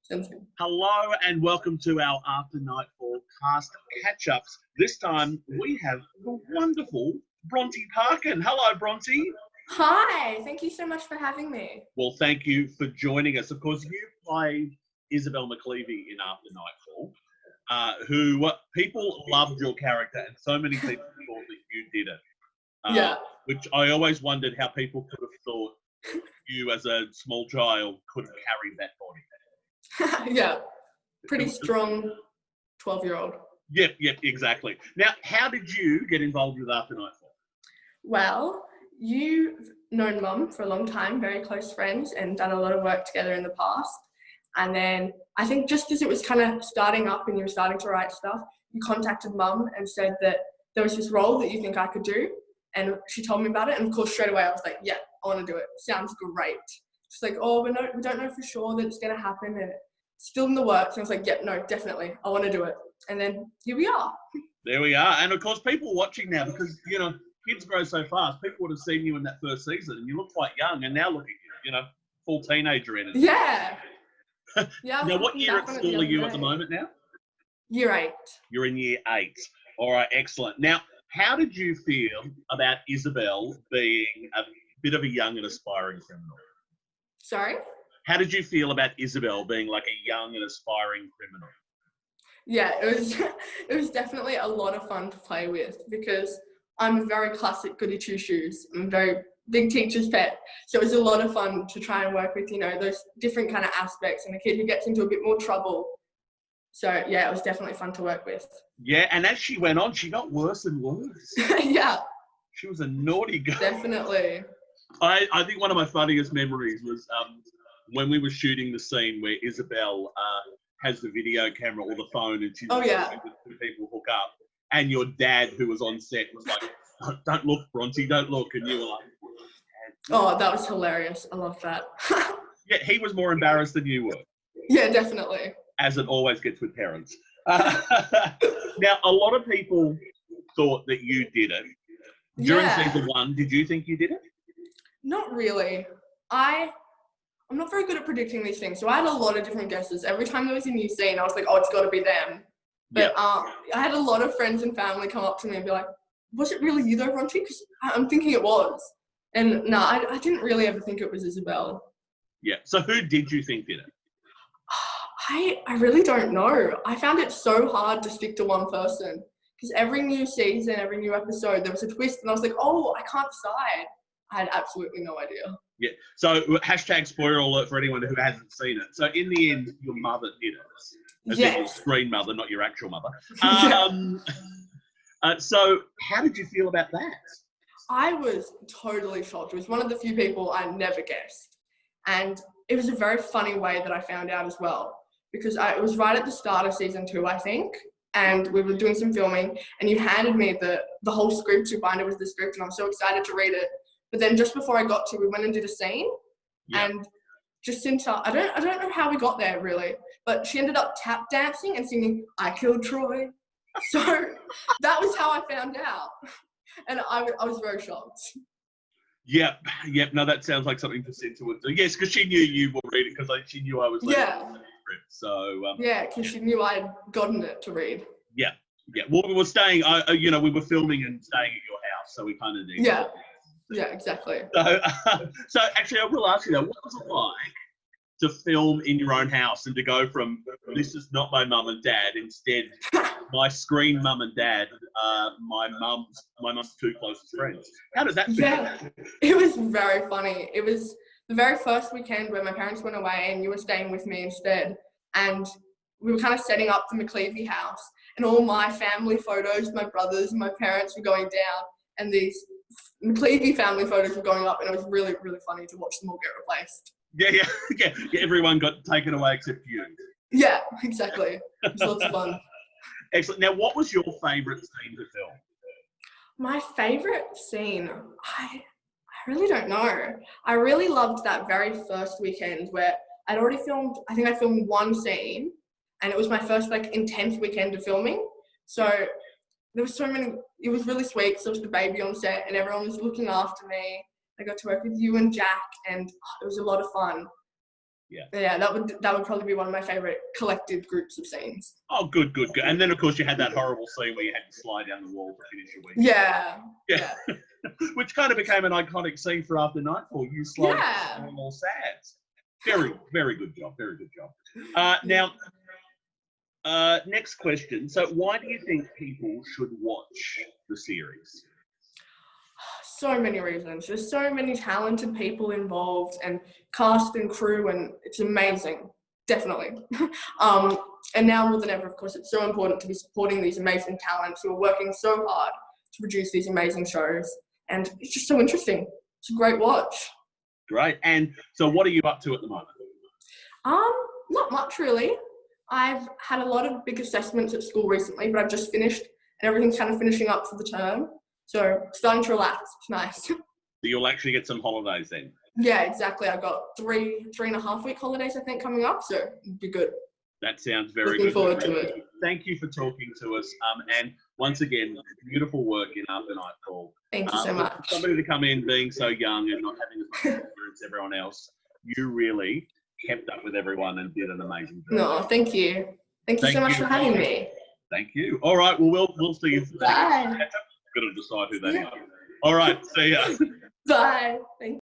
Sounds good. Hello and welcome to our After Nightfall cast catch-ups. This time we have the wonderful Bronte Parkin. Hello, Bronte. Hi, thank you so much for having me. Well, thank you for joining us. Of course, you played Isobel McLeavey in After Nightfall, who people loved your character, and so many people thought that you did it. Yeah. Which I always wondered how people could have thought you, as a small child, could have carried that body. Yeah, pretty strong 12-year-old. Yep, exactly. Now, how did you get involved with After Nightfall? Well, you've known Mum for a long time, very close friends, and done a lot of work together in the past. And then I think just as it was kind of starting up and you were starting to write stuff, you contacted Mum and said that there was this role that you think I could do. And she told me about it. And of course, straight away, I was like, yeah, I want to do it. Sounds great. She's like, oh, we don't know for sure that it's going to happen. And it's still in the works. And I was like, yeah, no, definitely. I want to do it. And then here we are. There we are. And of course, people watching now, because, kids grow so fast, people would have seen you in that first season and you look quite young. And now look at you, full teenager in it. Yeah. Yeah. Now, what year at school are you at the moment now? Year 8. You're in year 8. All right, excellent. Now, how did you feel about Isabel being a bit of a young and aspiring criminal? Sorry? How did you feel about Isabel being like a young and aspiring criminal? Yeah, it was definitely a lot of fun to play with because I'm a very classic goody two-shoes. I'm a very big teacher's pet. So it was a lot of fun to try and work with, those different kind of aspects and a kid who gets into a bit more trouble. So, yeah, it was definitely fun to work with. Yeah, and as she went on, she got worse and worse. Yeah. She was a naughty girl. Definitely. I think one of my funniest memories was when we were shooting the scene where Isabel has the video camera or the phone and she's two people hook up. And your dad, who was on set, was like, don't look, Bronte, don't look. And you were like, oh, that was hilarious. I love that. Yeah, he was more embarrassed than you were. Yeah, definitely. As it always gets with parents. Now, a lot of people thought that you did it. During season 1, did you think you did it? Not really. I'm not very good at predicting these things, so I had a lot of different guesses. Every time there was a new scene, I was like, oh, it's got to be them. But I had a lot of friends and family come up to me and be like, was it really you though, Bronte? Because I'm thinking it was. And no, I didn't really ever think it was Isabel. Yeah. So who did you think did it? I really don't know. I found it so hard to stick to one person because every new season, every new episode, there was a twist and I was like, oh, I can't decide. I had absolutely no idea. Yeah. So # spoiler alert for anyone who hasn't seen it. So in the end, your mother did it. As in your screen mother, not your actual mother. So how did you feel about that? I was totally shocked. It was one of the few people I never guessed. And it was a very funny way that I found out as well. Because it was right at the start of season 2, I think. And we were doing some filming. And you handed me the whole script. Your binder was the script. And I was so excited to read it. But then just before I got to, we went and did a scene. Yeah. And Jacinta, I don't know how we got there really, but she ended up tap dancing and singing "I Killed Troy." So that was how I found out, and I was very shocked. Yep. No, that sounds like something Jacinta would do. Yes, because she knew you would read it because she knew I was reading the script. So because she knew I'd gotten it to read. Yeah. Well, we were staying. We were filming and staying at your house, so we kind of did. Yeah, exactly. So actually, I will ask you though, what was it like to film in your own house and to go from this is not my mum and dad, instead my screen mum and dad, my mum's 2 closest friends. How does that feel? Yeah, it was very funny. It was the very first weekend where my parents went away and you were staying with me instead, and we were kind of setting up the McLeavey house, and all my family photos, my brothers and my parents were going down, and these McLeavey family photos were going up, and it was really, really funny to watch them all get replaced. Yeah. Everyone got taken away except you. Yeah, exactly. It was lots of fun. Excellent. Now, what was your favourite scene to film? My favourite scene, I really don't know. I really loved that very first weekend where I'd already filmed, I think I filmed 1 scene, and it was my first intense weekend of filming. So there was so many, it was really sweet because there was the baby on set and everyone was looking after me. I got to work with you and Jack, and it was a lot of fun. Yeah, that would probably be one of my favorite collective groups of scenes. Oh, good. And then, of course, you had that horrible scene where you had to slide down the wall to finish your week. Yeah. Which kind of became an iconic scene for after Nightfall. You slide down all sads. Very, very good job. Very good job. Now, next question. So, why do you think people should watch the series? So many reasons. There's so many talented people involved, and cast and crew, and it's amazing. Definitely. And now more than ever, of course, it's so important to be supporting these amazing talents who are working so hard to produce these amazing shows. And it's just so interesting. It's a great watch. Great. And so what are you up to at the moment? Not much really. I've had a lot of big assessments at school recently, but I've just finished and everything's kind of finishing up for the term. So starting to relax. It's nice. So you'll actually get some holidays then? Yeah, exactly. I've got 3.5 week holidays, I think, coming up. So it'd be good. That sounds very Looking good. forward to it. Thank you for talking to us. And once again, beautiful work in After Nightfall. Thank you so much. Somebody to come in being so young and not having as much experience as everyone else, you really kept up with everyone and did an amazing job. No, thank you. Thank you so much for having me. Thank you. All right. Well, we'll see you. Bye. Got to decide who that is. All right. See ya. Bye. Thank you.